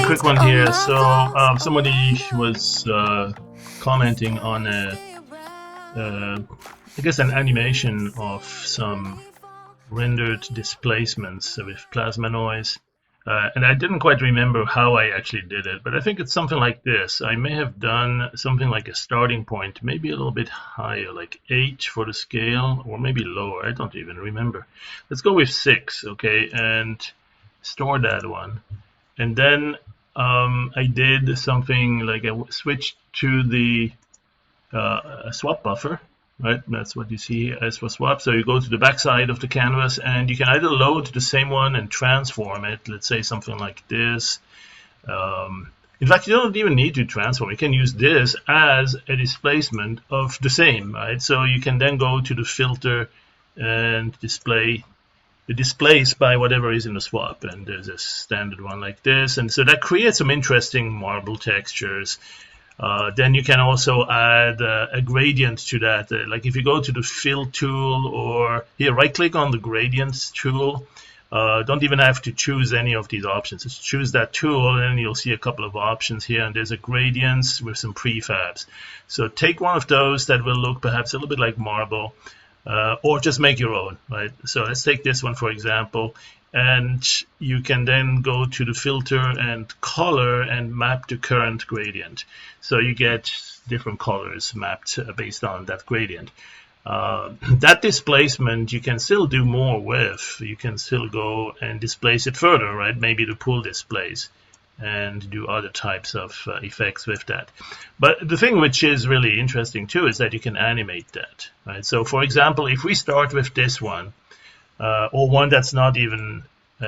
quick one here. So somebody was commenting on I guess an animation of some rendered displacements with plasma noise. And I didn't quite remember how I actually did it, but I think it's something like this. I may have done something like a starting point, maybe a little bit higher, like 8 for the scale, or maybe lower. I don't even remember. Let's go with 6, okay, and store that one. And then I did something like I switched to the swap buffer. Right, that's what you see as for swap. So you go to the back side of the canvas and you can either load the same one and transform it. Let's say something like this. In fact, you don't even need to transform. You can use this as a displacement of the same, right? So you can then go to the filter and display the displace by whatever is in the swap. And there's a standard one like this. And so that creates some interesting marble textures. Then you can also add a gradient to that. Like if you go to the fill tool, or here, right click on the gradients tool. Don't even have to choose any of these options. Just choose that tool and then you'll see a couple of options here. And there's a gradients with some prefabs. So take one of those that will look perhaps a little bit like marble, or just make your own, right? So let's take this one, for example. And you can then go to the filter and color and map the current gradient. So you get different colors mapped based on that gradient. That displacement you can still do more with. You can still go and displace it further, right? Maybe the pull displace and do other types of effects with that. But the thing which is really interesting too is that you can animate that, right? So for example, if we start with this one, or one that's not even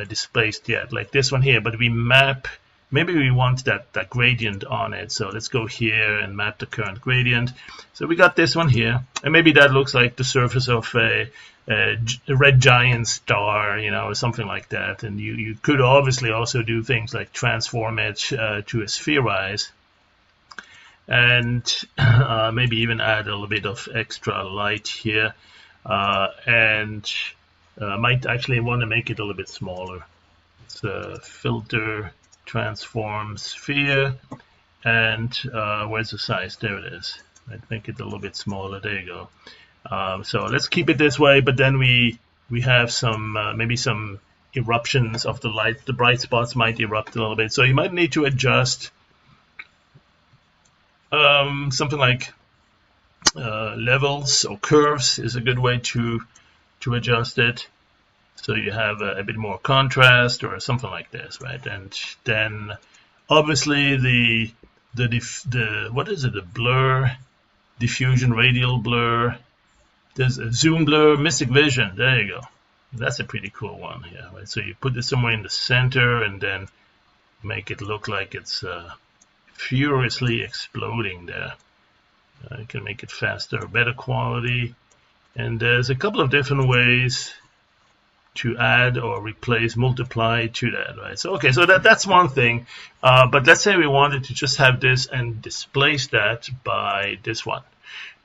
displaced yet, like this one here, but we map, maybe we want that gradient on it. So let's go here and map the current gradient. So we got this one here, and maybe that looks like the surface of a red giant star, you know, or something like that. And you could obviously also do things like transform it to a spherize, and maybe even add a little bit of extra light here, and might actually want to make it a little bit smaller. It's filter, transform, sphere, and where's the size? There it is. I'd make it a little bit smaller. There you go. So let's keep it this way, but then we have some maybe some eruptions of the light. The bright spots might erupt a little bit. So you might need to adjust something like levels or curves is a good way to adjust it, so you have a bit more contrast or something like this, right? And then obviously the what is it, the blur, diffusion, radial blur, there's a zoom blur, mystic vision. There you go. That's a pretty cool one here, right? So you put this somewhere in the center and then make it look like it's furiously exploding there. You can make it faster, better quality. And there's a couple of different ways to add or replace, multiply to that, right? So okay, so that's one thing. But let's say we wanted to just have this and displace that by this one.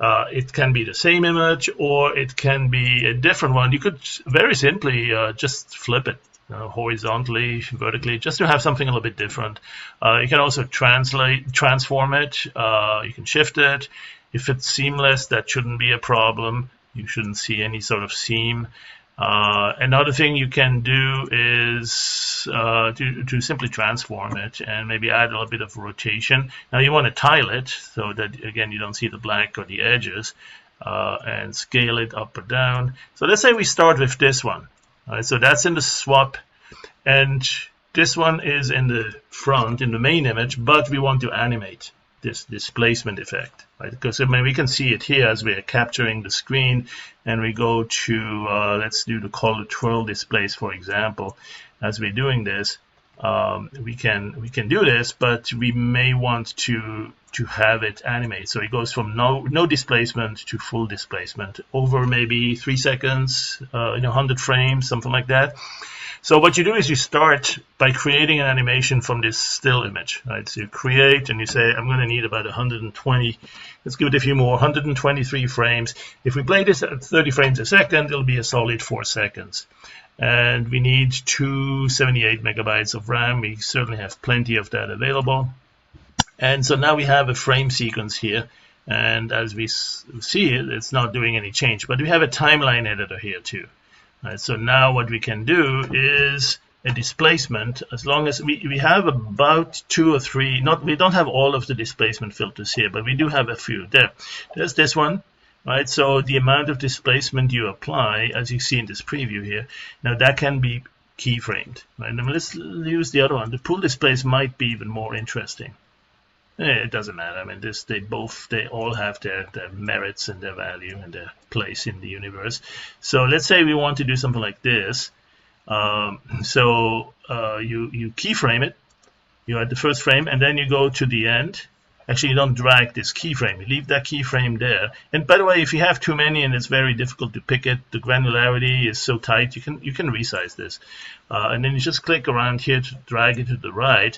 It can be the same image or it can be a different one. You could very simply just flip it horizontally, vertically, just to have something a little bit different. You can also transform it. You can shift it. If it's seamless, that shouldn't be a problem. You shouldn't see any sort of seam. Another thing you can do is to simply transform it and maybe add a little bit of rotation. Now you want to tile it so that, again, you don't see the black or the edges, and scale it up or down. So let's say we start with this one. All right, so that's in the swap, and this one is in the front, in the main image, but we want to animate this displacement effect, right? Because I mean, we can see it here as we are capturing the screen, and we go to let's do the color twirl displace, for example. As we're doing this, we can do this, but we may want to have it animate. So it goes from no displacement to full displacement over maybe 3 seconds, 100 frames, something like that. So what you do is you start by creating an animation from this still image, right? So you create and you say, I'm going to need about 120. Let's give it a few more, 123 frames. If we play this at 30 frames a second, it'll be a solid 4 seconds. and we need 278 megabytes of RAM. We certainly have plenty of that available. And so now we have a frame sequence here, and as we see it, it's not doing any change, but we have a timeline editor here too. Right, so now what we can do is a displacement, as long as we have about 2 or 3, we don't have all of the displacement filters here, but we do have a few. There's this one, right? So the amount of displacement you apply, as you see in this preview here, now that can be keyframed, right? Now let's use the other one. The pool displace might be even more interesting. It doesn't matter. I mean, they all have their merits and their value and their place in the universe. So let's say we want to do something like this. You keyframe it. You're at the first frame, and then you go to the end. Actually, you don't drag this keyframe. You leave that keyframe there. And by the way, if you have too many and it's very difficult to pick it, the granularity is so tight, you can resize this. And then you just click around here to drag it to the right.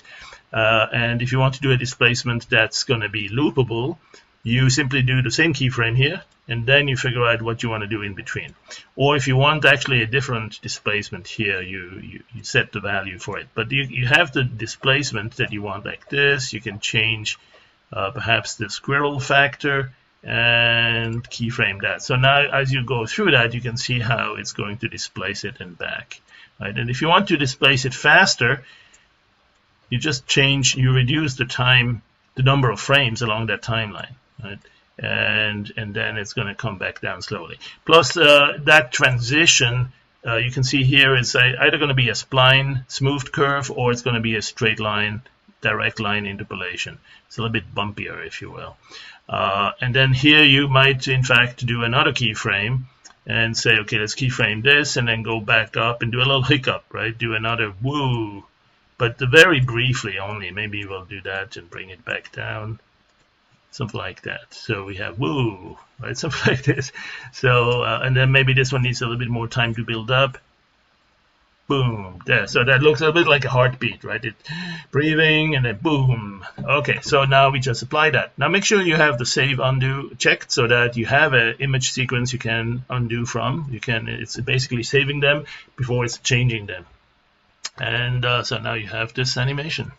And if you want to do a displacement that's going to be loopable, you simply do the same keyframe here, and then you figure out what you want to do in between. Or if you want actually a different displacement here, you set the value for it. But you have the displacement that you want like this. You can change perhaps the squirrel factor and keyframe that. So now as you go through that, you can see how it's going to displace it and back. Right? And if you want to displace it faster, you reduce the number of frames along that timeline, right? And then it's going to come back down slowly. Plus that transition, you can see here, is either going to be a spline smoothed curve, or it's going to be a straight line, direct line interpolation. It's a little bit bumpier, if you will. And then here you might in fact do another keyframe and say, okay, let's keyframe this, and then go back up and do a little hiccup, right? Do another woo, but very briefly only. Maybe we'll do that and bring it back down, something like that. So we have woo, right? Something like this. So and then maybe this one needs a little bit more time to build up. Boom, there. So that looks a little bit like a heartbeat, right? It breathing and then boom. Okay, so now we just apply that. Now make sure you have the save undo checked so that you have an image sequence you can undo from. It's basically saving them before it's changing them. And so now you have this animation.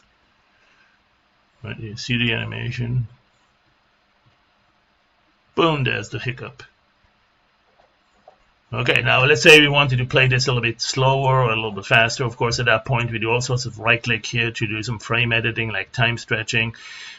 Right, you see the animation. Boom, there's the hiccup. Okay, now let's say we wanted to play this a little bit slower or a little bit faster. Of course, at that point, we do all sorts of right-click here to do some frame editing, like time stretching.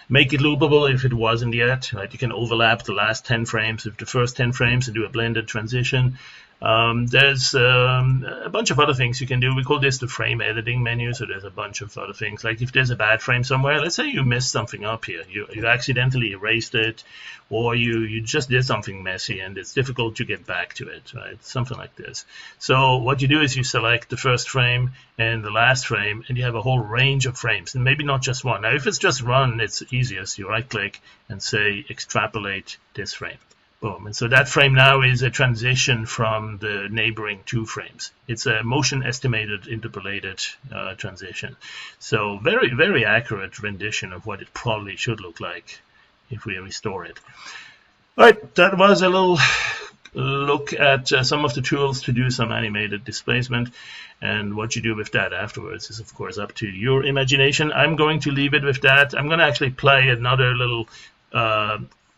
Make it loopable if it wasn't yet. Right? You can overlap the last 10 frames with the first 10 frames and do a blended transition. There's a bunch of other things you can do. We call this the frame editing menu, so there's a bunch of other things. Like if there's a bad frame somewhere, let's say you missed something up here. You accidentally erased it, or you just did something messy and it's difficult to get back to it, right? Something like this. So what you do is you select the first frame and the last frame, and you have a whole range of frames, and maybe not just one. Now, if it's just run, it's easiest. You right-click and say extrapolate this frame. Boom. And so that frame now is a transition from the neighboring 2 frames. It's a motion estimated interpolated transition. So very, very accurate rendition of what it probably should look like if we restore it. All right, that was a little look at some of the tools to do some animated displacement, and what you do with that afterwards is of course up to your imagination. I'm going to leave it with that. I'm going to actually play another little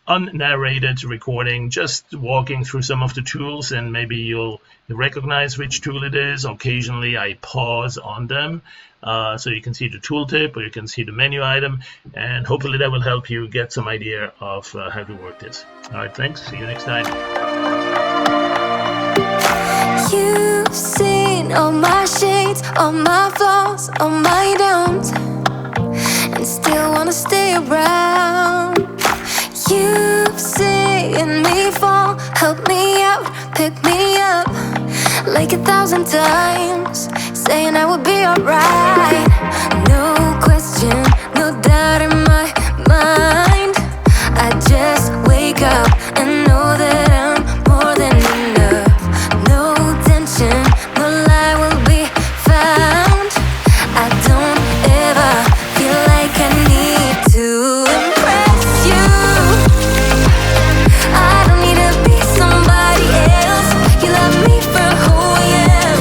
unnarrated recording, just walking through some of the tools, and maybe you'll recognize which tool it is. Occasionally I pause on them so you can see the tooltip, or you can see the menu item, and hopefully that will help you get some idea of how to work this. All right, thanks. See you next time. You've seen all my shades, all my flaws, all my downs, and still wanna stay around. You've seen me fall, help me out, pick me up like 1,000 times, saying I would be alright. No question, no doubt in my mind. I just wake up and know that I'm more than enough. No tension, no lie will be found. I don't ever feel like I need to impress you. I don't need to be somebody else. You love me for who I am.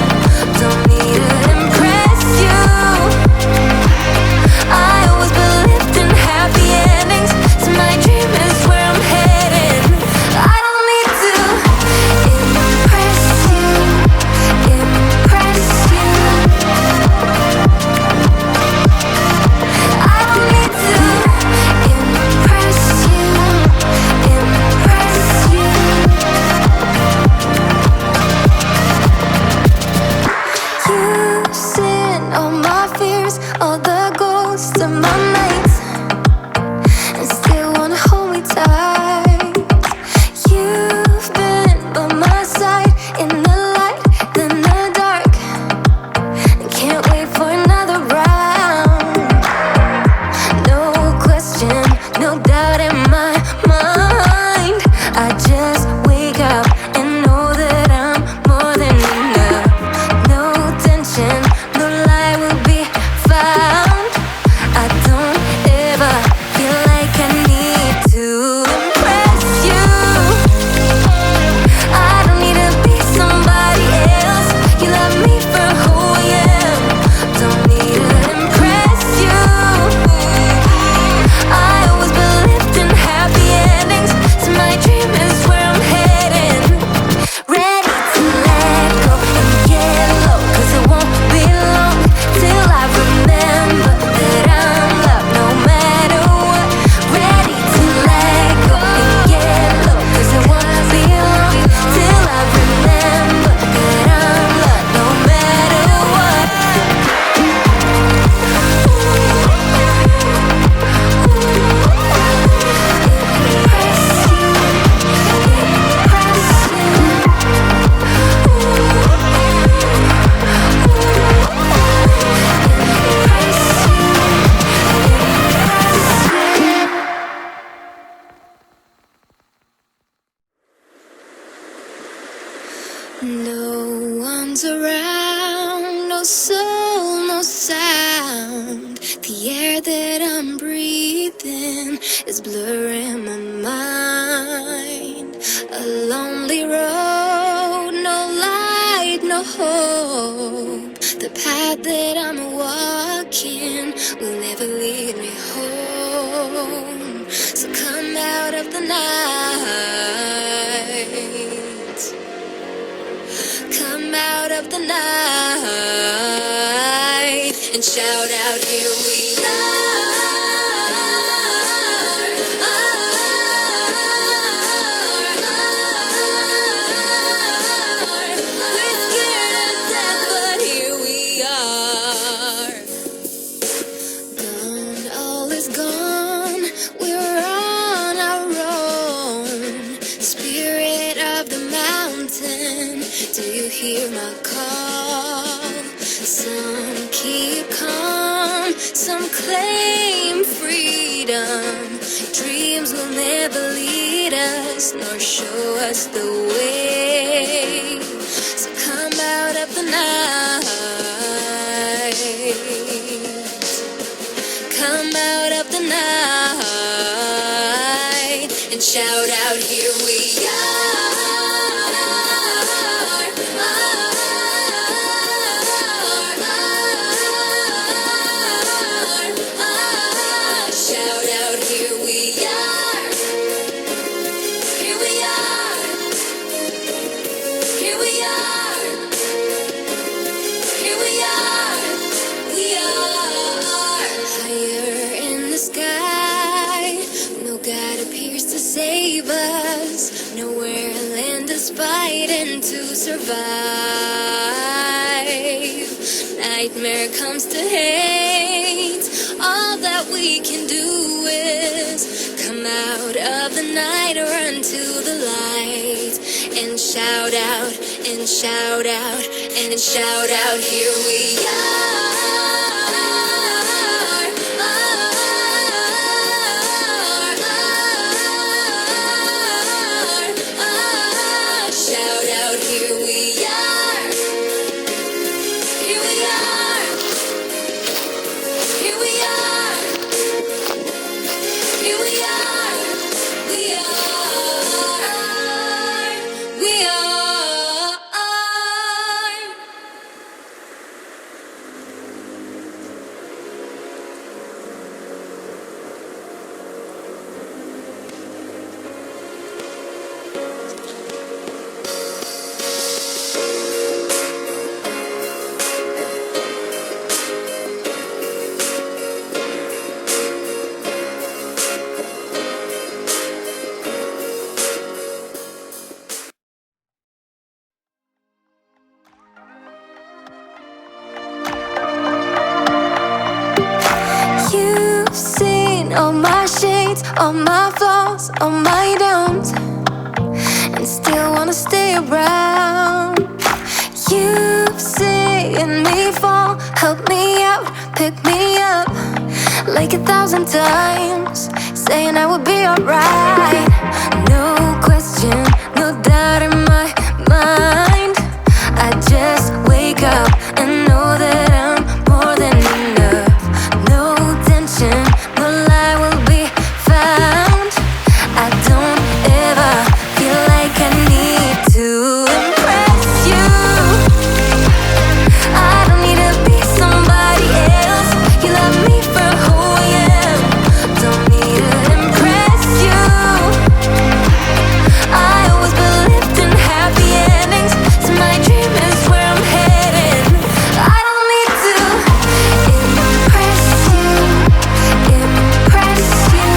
one's around, no soul, no sound. The air that I'm breathing is blurring my mind. A lonely road, no light, no hope. The path that I'm walking will never lead me home. So come out of the night, come out of the night, and shout out, here we are. We're scared to death, but here we are. Gone, all is gone, we're on our own. Spirit of the mountain, do you hear my call? Some keep calm, some claim freedom. Dreams will never lead us, nor show us the way. So come out of the night, come out of the night, and shout out, here we are. Shout out, here we are. Here we are. Here we are. Here we are. We are higher in the sky. No God appears to save us. Nowhere a land is fighting to survive. Nightmare comes to hate. All that we can do is come out of the night, run to the light, and shout out, and shout out, and shout out, here we are. Shout out, here we are. Here we are. Here we are. Here we are. We are. We are. You've seen all my shades, all my flaws, all my downs, and still wanna stay around. You've seen me fall, help me out, pick me up, like 1,000 times, saying I would be alright. No question, no doubt in my mind. I just wake up and know that I'm more than enough. No tension, no lie will be found. I don't ever feel like I need to impress you. I don't need to be somebody else. You love me for who I am. Don't need to impress you. I always believed in happy endings, so my dream is where I'm heading. I don't need to impress you, impress you.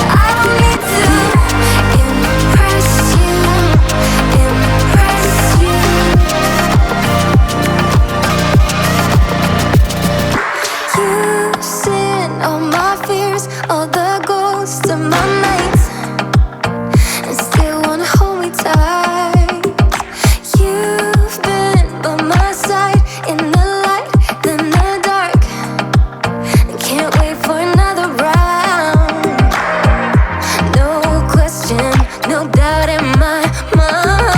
I don't need to impress you, impress you. You've seen all my fears, all the ghosts of my nights, and still wanna hold me tight. You've been by my side in the light, then the dark, and can't wait for another round. No question, no doubt in my mind.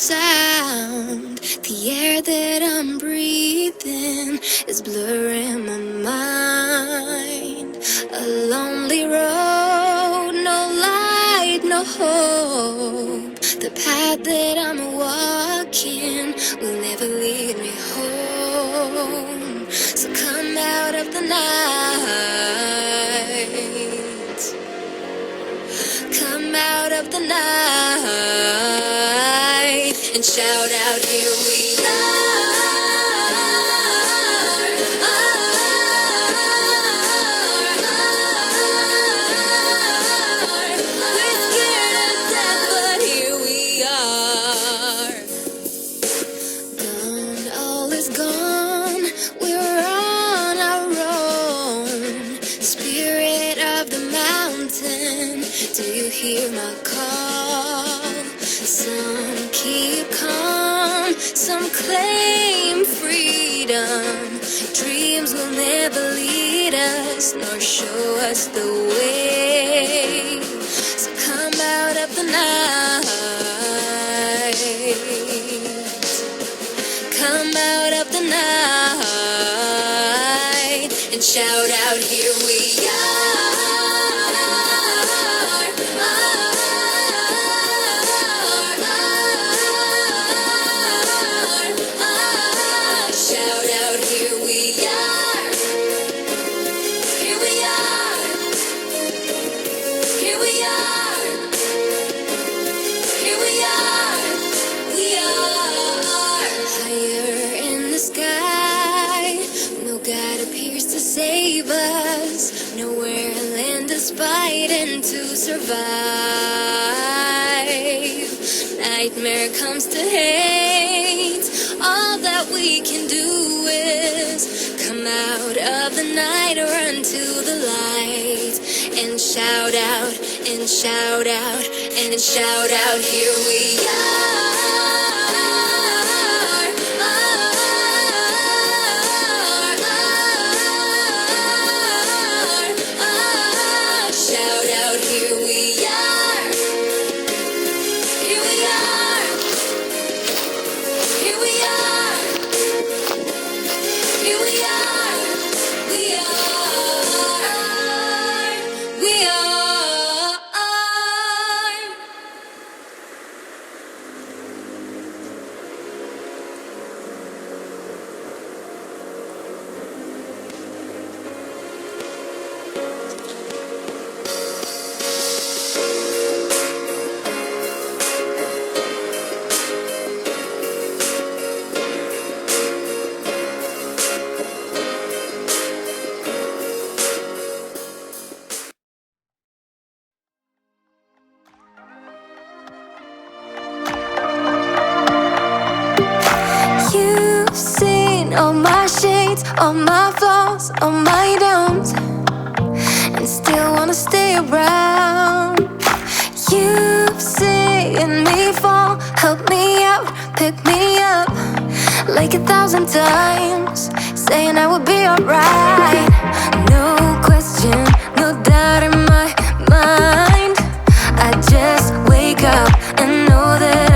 sound. The air that I'm breathing is blurring my mind. A lonely road, no light, no hope. The path that I'm walking will never lead me home. So come out of the night. Come out of the night and shout out, here we are. We're scared of death, but here we are. Gone, all is gone. We're on our own. Spirit of the mountain, do you hear my call? Some keep calm, some claim freedom. Dreams will never lead us, nor show us the way. So come out of the night. Come out of the night and shout out, here we are. Shout out, here we are. Here we are. Here we are. Here we are. We are higher in the sky. No God appears to save us. Nowhere land despite and to survive. Nightmare comes to hate. All that we can do is come out of the night, run to the light, and shout out, and shout out, and shout out, here we are. Shout out, here we are. Here we are. Here we are. Here we are. We are. We are. You've seen all my shades, all my flaws, all my downs, and still wanna stay around. You've seen me fall, help me out, pick me up like 1,000 times, saying I would be alright. No question, no doubt in my mind. I just wake up and know that